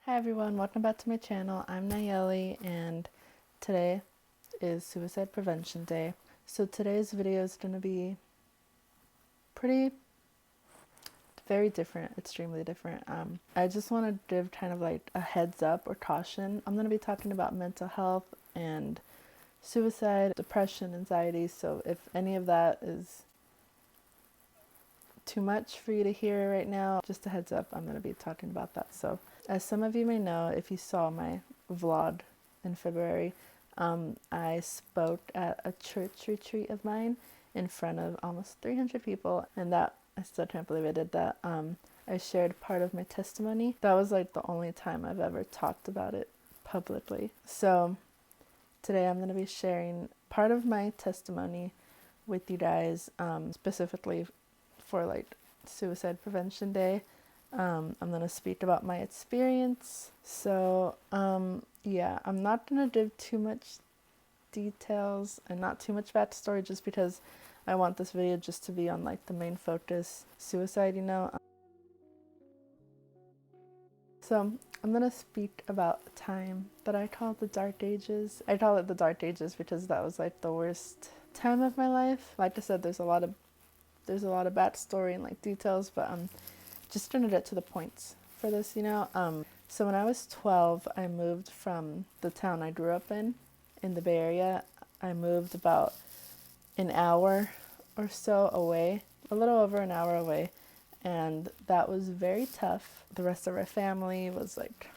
Hi everyone, welcome back to my channel. I'm Nayeli and today is Suicide Prevention Day. So today's video is going to be very different, extremely different. I just want to give kind of like a heads up or caution. I'm going to be talking about mental health and suicide, depression, anxiety. So if any of that is too much for you to hear right now, just a heads up, I'm going to be talking about that. So as some of you may know, if you saw my vlog in February, I spoke at a church retreat of mine in front of almost 300 people, and that, I still can't believe I did that. I shared part of my testimony. That was like the only time I've ever talked about it publicly. So today I'm going to be sharing part of my testimony with you guys, specifically for like Suicide Prevention Day. I'm going to speak about my experience. So, yeah, I'm not going to give too much details and not too much backstory just because I want this video just to be on like the main focus, suicide, So I'm going to speak about a time that I call the dark ages. I call it the dark ages because that was like the worst time of my life. Like I said, there's a lot of backstory and like details, but I'm just going to get to the points for this, So when I was 12, I moved from the town I grew up in the Bay Area. I moved about an hour or so away, a little over an hour away, and that was very tough. The rest of our family was like,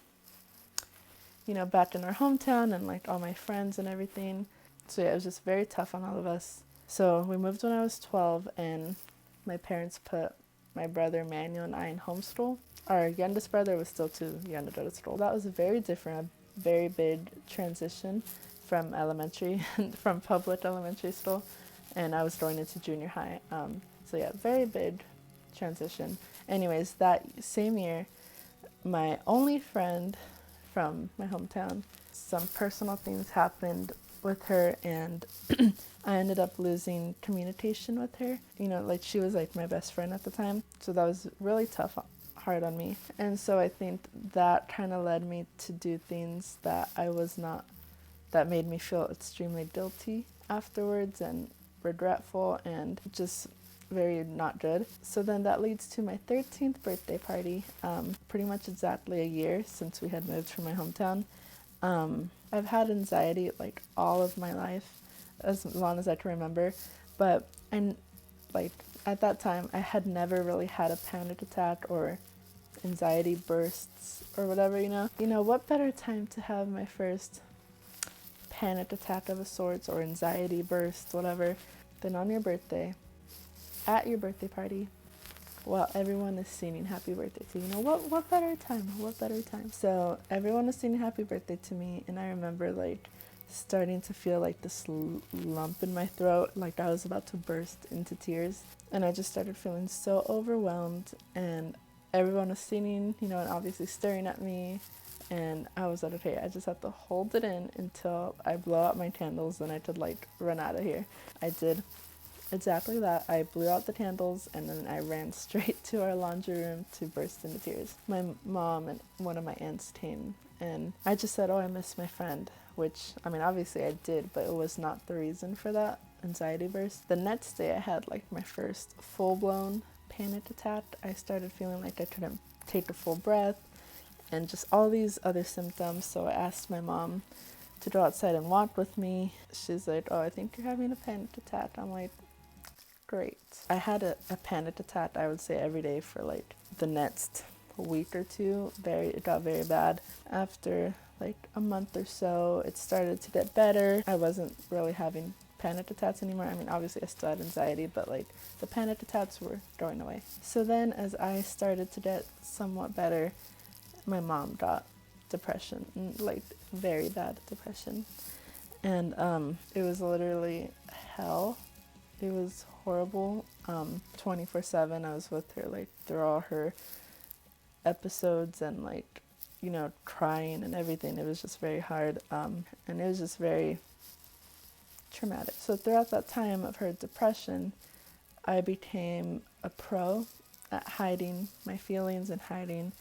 back in our hometown and like all my friends and everything. So yeah, it was just very tough on all of us. So we moved when I was 12, and my parents put my brother Manuel and I in homeschool. Our youngest brother was still too young to go to school. That was a very different, a very big transition from elementary, from public elementary school, and I was going into junior high. So yeah, very big transition. Anyways, that same year, my only friend from my hometown, some personal things happened with her, and I ended up losing communication with her. Like she was like my best friend at the time. So that was really tough, hard on me. And so I think that kind of led me to do things that that made me feel extremely guilty afterwards and regretful and just very not good. So then that leads to my 13th birthday party, pretty much exactly a year since we had moved from my hometown. I've had anxiety like all of my life, as long as I can remember, but like at that time I had never really had a panic attack or anxiety bursts or whatever. What better time to have my first panic attack of a sort or anxiety burst, whatever, than on your birthday, at your birthday party, while everyone is singing happy birthday to you. What better time? What better time? So everyone is singing happy birthday to me, and I remember like starting to feel like this lump in my throat, like I was about to burst into tears. And I just started feeling so overwhelmed, and everyone was singing, and obviously staring at me. And I was like, okay, I just have to hold it in until I blow out my candles, and I could like run out of here. I did exactly that. I blew out the candles, and then I ran straight to our laundry room to burst into tears. My mom and one of my aunts came, and I just said, oh, I miss my friend, which, I mean, obviously I did, but it was not the reason for that anxiety burst. The next day I had like my first full-blown panic attack. I started feeling like I couldn't take a full breath and just all these other symptoms. So I asked my mom to go outside and walk with me. She's like, oh, I think you're having a panic attack. I'm like, great. I had a panic attack, I would say, every day for like the next week or two. It got very bad. After like a month or so, it started to get better. I wasn't really having panic attacks anymore. I mean, obviously I still had anxiety, but like the panic attacks were going away. So then as I started to get somewhat better, my mom got depression, like very bad depression. And it was literally hell. It was horrible. 24/7 I was with her, like through all her episodes, and like, crying and everything. It was just very hard. And it was just very traumatic. So throughout that time of her depression, I became a pro at hiding my feelings and hiding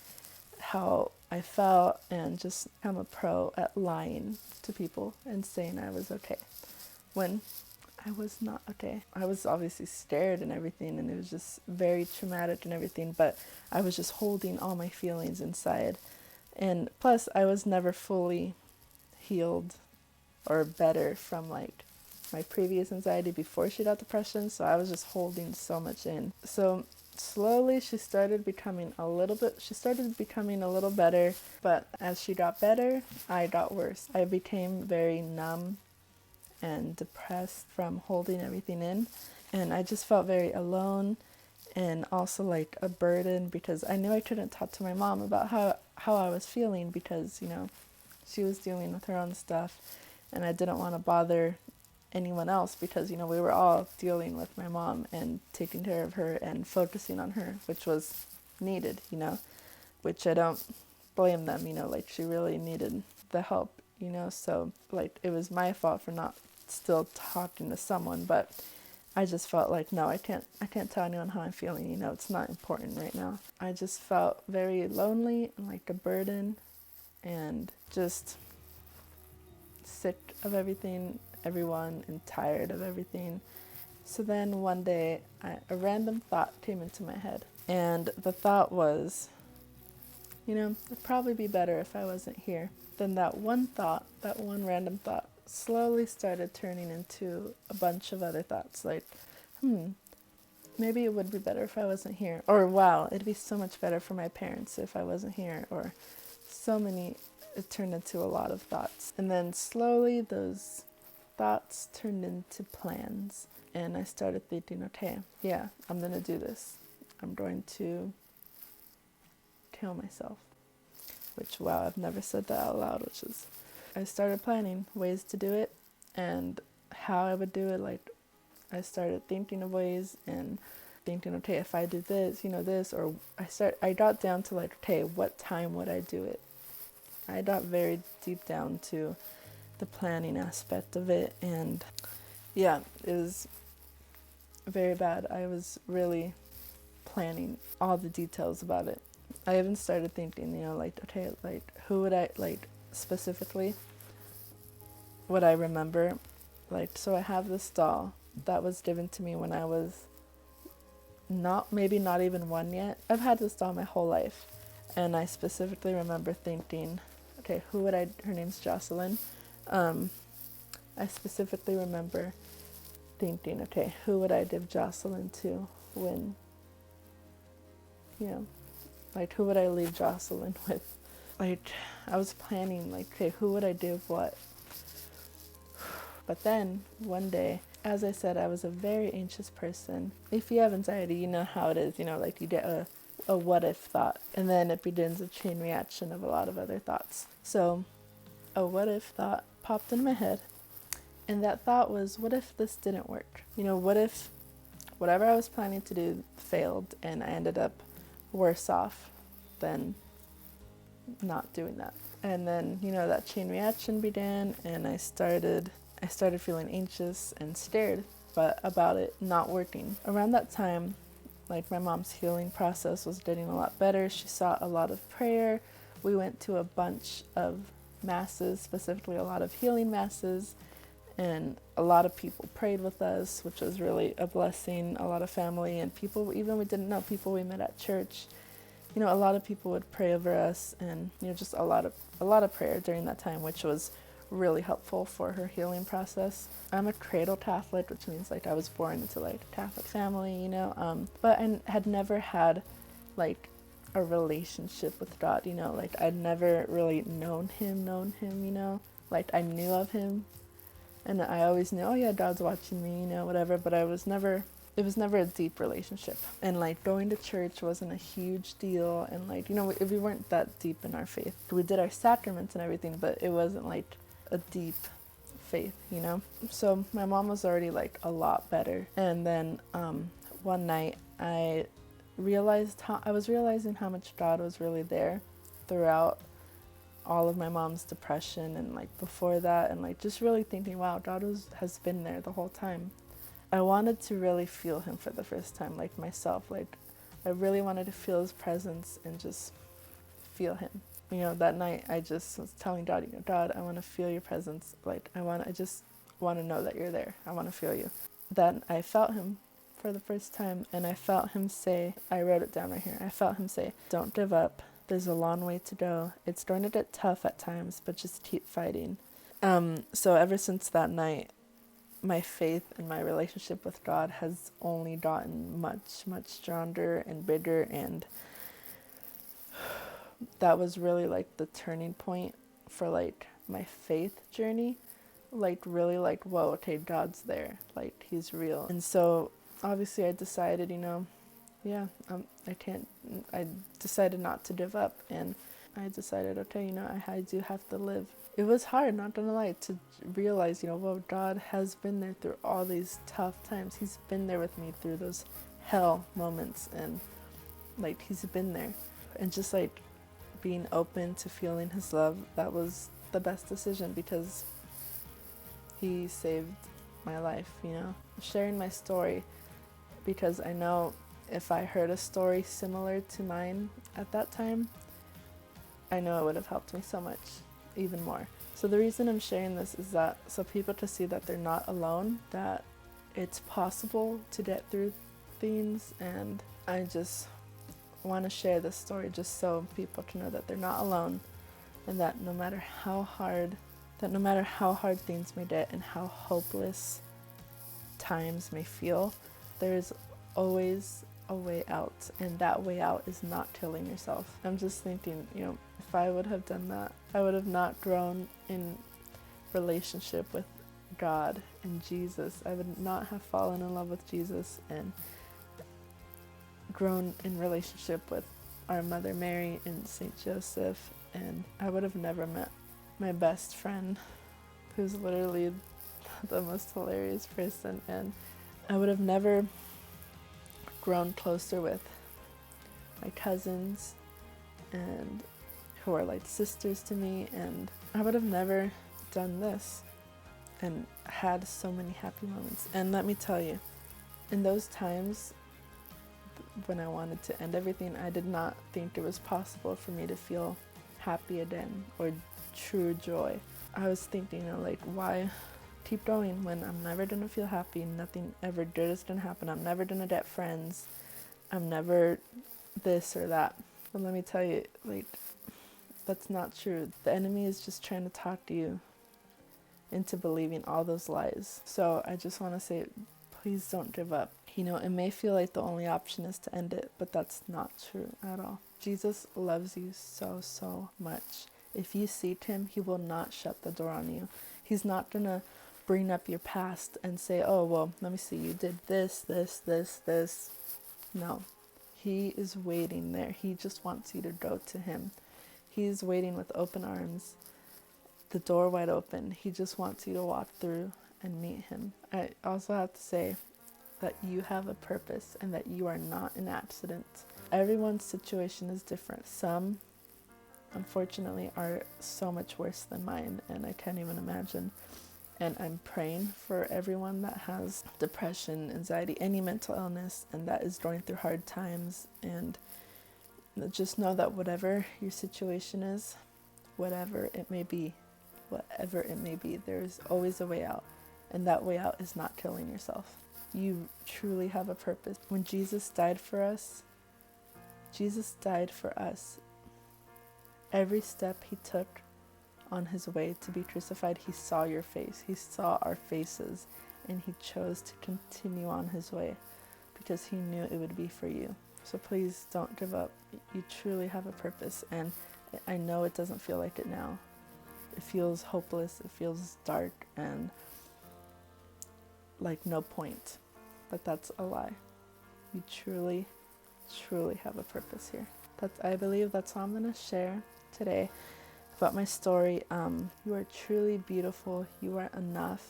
how I felt and just I'm a pro at lying to people and saying I was okay when I was not okay. I was obviously scared and everything, and it was just very traumatic and everything, but I was just holding all my feelings inside. And plus, I was never fully healed or better from like my previous anxiety before she got depression, so I was just holding so much in. So slowly she started becoming a little better, but as she got better, I got worse. I became very numb and depressed from holding everything in, and I just felt very alone and also like a burden because I knew I couldn't talk to my mom about how I was feeling because, you know, she was dealing with her own stuff and I didn't want to bother anyone else because, you know, we were all dealing with my mom and taking care of her and focusing on her, which was needed, you know, which I don't blame them, you know, like she really needed the help, you know, so like it was my fault for not still talking to someone, but I just felt like, no, I can't tell anyone how I'm feeling, you know, it's not important right now. I just felt very lonely and like a burden and just sick of everything, everyone, and tired of everything. So then one day, a random thought came into my head. And the thought was, you know, it'd probably be better if I wasn't here. Then that one random thought, slowly started turning into a bunch of other thoughts. Like, maybe it would be better if I wasn't here. Or, wow, it'd be so much better for my parents if I wasn't here. Or so many, it turned into a lot of thoughts. And then slowly those thoughts turned into plans. And I started thinking, okay, yeah, I'm going to do this. I'm going to kill myself. Which, wow, I've never said that out loud, I started planning ways to do it and how I would do it. Like, I started thinking of ways and thinking, okay, if I do this, you know, this, or I got down to like, okay, what time would I do it? I got very deep down to the planning aspect of it, and yeah, it was very bad. I was really planning all the details about it. I even started thinking, you know, like, okay, like, who would I, like, specifically, what I remember, like, so I have this doll that was given to me when I was maybe not even one yet. I've had this doll my whole life, and I specifically remember thinking, okay, her name's Jocelyn. I specifically remember thinking, okay, who would I give Jocelyn to when, you know, like, who would I leave Jocelyn with? Like, I was planning, like, okay, who would I give what? But then, one day, as I said, I was a very anxious person. If you have anxiety, you know how it is, you know, like, you get a what-if thought, and then it begins a chain reaction of a lot of other thoughts. So, a what-if thought popped in my head, and that thought was, what if this didn't work? You know, what if whatever I was planning to do failed, and I ended up worse off than not doing that? And then, you know, that chain reaction began, and I started feeling anxious and scared about it not working. Around that time, like, my mom's healing process was getting a lot better. She sought a lot of prayer. We went to a bunch of masses, specifically a lot of healing masses, and a lot of people prayed with us, which was really a blessing. A lot of family and people even we didn't know, people we met at church. You know, a lot of people would pray over us, and, you know, just a lot of prayer during that time, which was really helpful for her healing process. I'm a cradle Catholic, which means, like, I was born into, like, a Catholic family, you know, but I had never had, like, a relationship with God, you know, like, I'd never really known him, you know, like, I knew of him, and I always knew, oh yeah, God's watching me, you know, whatever, but it was never a deep relationship. And, like, going to church wasn't a huge deal, and, like, you know, we weren't that deep in our faith. We did our sacraments and everything, but it wasn't, like, a deep faith, you know? So my mom was already, like, a lot better. And then one night I was realizing how much God was really there throughout all of my mom's depression and, like, before that, and, like, just really thinking, wow, God has been there the whole time. I wanted to really feel him for the first time, like, myself. Like, I really wanted to feel his presence and just feel him. That night I just was telling God, God, I want to feel your presence. Like, I just want to know that you're there. I want to feel you. Then I felt him for the first time, and I felt him say, I wrote it down right here. I felt him say, don't give up. There's a long way to go. It's going to get tough at times, but just keep fighting. So ever since that night, my faith and my relationship with God has only gotten much, much stronger and bigger, and that was really like the turning point for like my faith journey. Like, really, like, whoa, okay, God's there, like, he's real. And so obviously I decided, I decided not to give up, and I decided, okay, I do have to live. It was hard, not gonna lie, to realize, well, God has been there through all these tough times. He's been there with me through those hell moments, and like, he's been there. And just like being open to feeling his love, that was the best decision, because he saved my life. Sharing my story, because I know if I heard a story similar to mine at that time, I know it would have helped me so much, even more. So the reason I'm sharing this is that so people to see that they're not alone, that it's possible to get through things, and I just want to share this story just so people can know that they're not alone, and that no matter how hard things may get and how hopeless times may feel, there's always a way out, and that way out is not killing yourself. I'm just thinking, if I would have done that, I would have not grown in relationship with God and Jesus. I would not have fallen in love with Jesus and grown in relationship with our Mother Mary and Saint Joseph, and I would have never met my best friend, who's literally the most hilarious person, and I would have never grown closer with my cousins, and who are like sisters to me, and I would have never done this and had so many happy moments. And let me tell you, in those times when I wanted to end everything, I did not think it was possible for me to feel happy again or true joy. I was thinking, like, why keep going when I'm never gonna feel happy? Nothing ever good is gonna happen. I'm never gonna get friends. I'm never this or that. But let me tell you, like, that's not true. The enemy is just trying to talk to you into believing all those lies. So I just want to say, please don't give up. It may feel like the only option is to end it, but that's not true at all. Jesus loves you so, so much. If you seek him, he will not shut the door on you. He's not going to bring up your past and say, oh, well, let me see, you did this, this, this, this. No, he is waiting there. He just wants you to go to him. He's waiting with open arms, the door wide open. He just wants you to walk through and meet him. I also have to say that you have a purpose and that you are not an accident. Everyone's situation is different. Some, unfortunately, are so much worse than mine, and I can't even imagine. And I'm praying for everyone that has depression, anxiety, any mental illness, and that is going through hard times. And just know that whatever your situation is, whatever it may be, there's always a way out. And that way out is not killing yourself. You truly have a purpose. When Jesus died for us, every step he took on his way to be crucified, he saw your face. He saw our faces, and he chose to continue on his way because he knew it would be for you. So please don't give up. You truly have a purpose, and I know it doesn't feel like it now. It feels hopeless, it feels dark, and like no point. But that's a lie. You truly, truly have a purpose here. I believe that's all I'm going to share today about my story. You are truly beautiful. You are enough.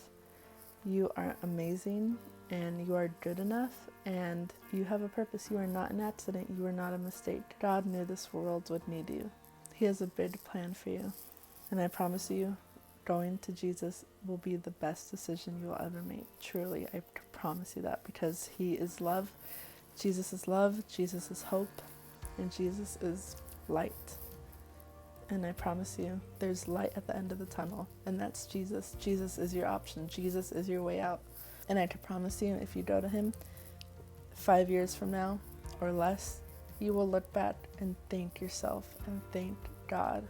You are amazing, and you are good enough, and you have a purpose. You are not an accident. You are not a mistake. God knew this world would need you. He has a big plan for you, and I promise you, going to Jesus will be the best decision you will ever make. Truly, I promise you that, because he is love. Jesus is love. Jesus is hope, and Jesus is light. And I promise you, there's light at the end of the tunnel, and that's Jesus. Jesus is your option. Jesus is your way out. And I can promise you, if you go to him 5 years from now or less, you will look back and thank yourself and thank God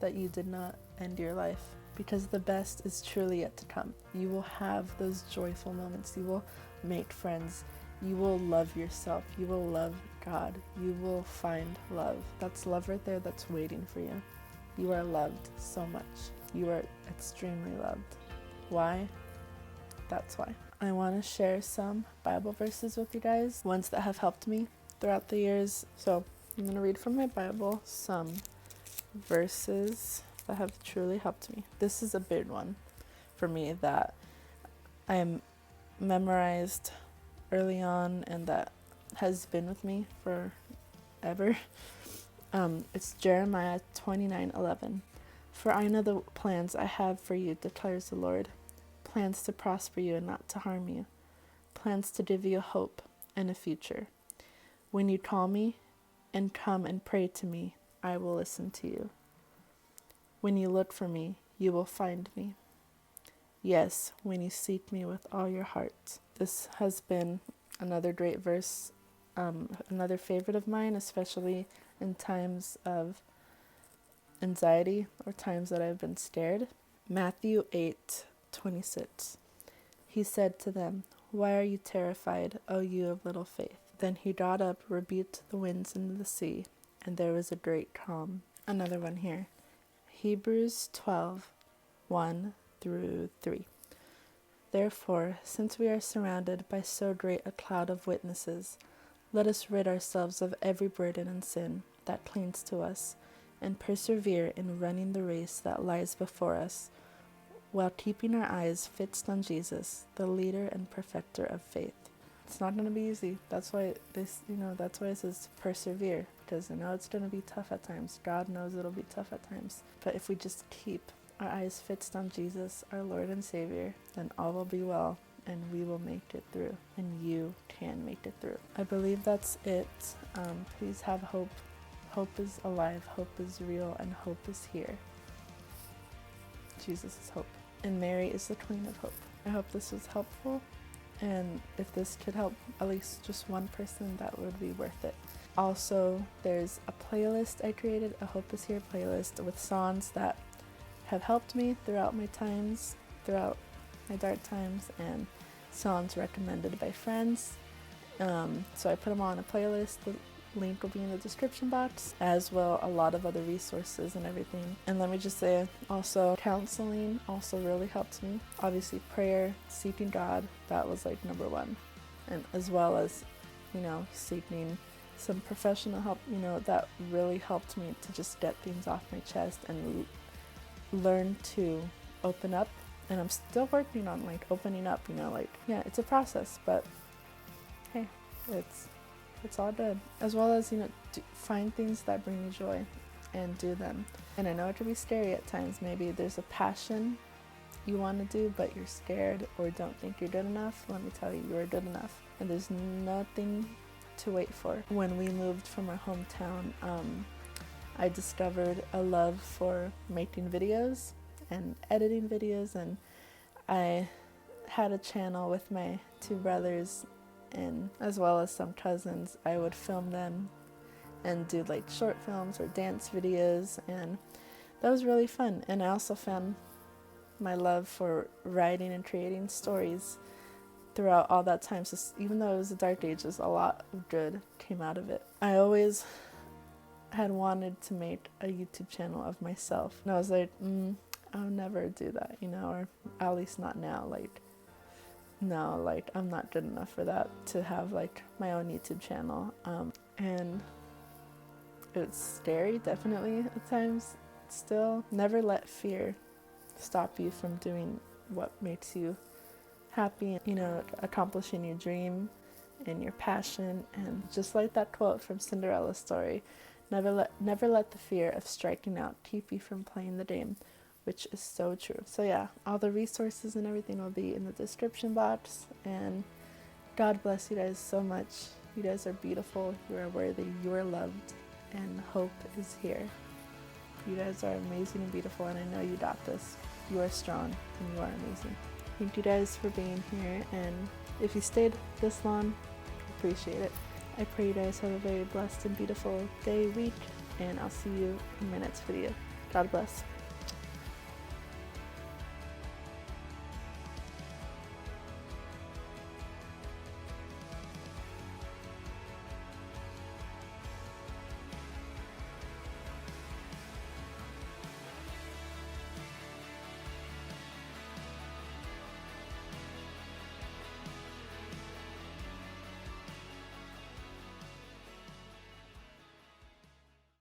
that you did not end your life, because the best is truly yet to come. You will have those joyful moments. You will make friends. You will love yourself. You will love God. You will find love. That's love right there that's waiting for you. You are loved so much. You are extremely loved. Why? That's why. I want to share some Bible verses with you guys, ones that have helped me throughout the years. So I'm going to read from my Bible some verses that have truly helped me. This is a big one for me that I memorized early on and that has been with me forever. It's Jeremiah 29:11. For I know the plans I have for you, declares the Lord. Plans to prosper you and not to harm you. Plans to give you a hope and a future. When you call me and come and pray to me, I will listen to you. When you look for me, you will find me. Yes, when you seek me with all your heart. This has been another great verse, another favorite of mine, especially in times of anxiety or times that I've been scared. Matthew 8:26. He said to them, "Why are you terrified, O you of little faith?" Then he got up, rebuked the winds and the sea, and there was a great calm. Another one here. Hebrews 12:1-3. Therefore, since we are surrounded by so great a cloud of witnesses, let us rid ourselves of every burden and sin that clings to us, and persevere in running the race that lies before us, while keeping our eyes fixed on Jesus, the leader and perfecter of faith. It's not going to be easy. That's why that's why it says persevere, because I know it's going to be tough at times. God knows it'll be tough at times. But if we just keep our eyes fixed on Jesus, our Lord and Savior, then all will be well, and we will make it through, and you can make it through. I believe that's it. Please have hope. Hope is alive, hope is real, and hope is here. Jesus is hope, and Mary is the Queen of Hope. I hope this was helpful, and if this could help at least just one person, that would be worth it. Also, there's a playlist I created, a Hope is Here playlist with songs that have helped me throughout my dark times, and songs recommended by friends. So I put them on a playlist. The link will be in the description box, as well a lot of other resources and everything. And let me just say, also counseling also really helped me. Obviously prayer, seeking God, that was like number one, and as well as seeking some professional help, that really helped me to just get things off my chest and learn to open up. And I'm still working on opening up, it's a process, but hey, it's all good. As well as, find things that bring you joy and do them. And I know it can be scary at times. Maybe there's a passion you want to do, but you're scared or don't think you're good enough. Let me tell you, you're good enough. And there's nothing to wait for. When we moved from our hometown, I discovered a love for making videos and editing videos, and I had a channel with my two brothers, and as well as some cousins. I would film them and do short films or dance videos, and that was really fun. And I also found my love for writing and creating stories throughout all that time. So even though it was the dark ages, a lot of good came out of it. I always had wanted to make a YouTube channel of myself, and I was like, I'll never do that, or at least not now. No, I'm not good enough for that, to have my own YouTube channel. And it's scary, definitely at times. Still, never let fear stop you from doing what makes you happy, accomplishing your dream and your passion. And just like that quote from Cinderella's story, never let the fear of striking out keep you from playing the game, which is so true. So yeah, all the resources and everything will be in the description box, and God bless you guys so much. You guys are beautiful, you are worthy, you are loved, and hope is here. You guys are amazing and beautiful, and I know you got this. You are strong, and you are amazing. Thank you guys for being here, and if you stayed this long, appreciate it. I pray you guys have a very blessed and beautiful day, week, and I'll see you in my next video. God bless.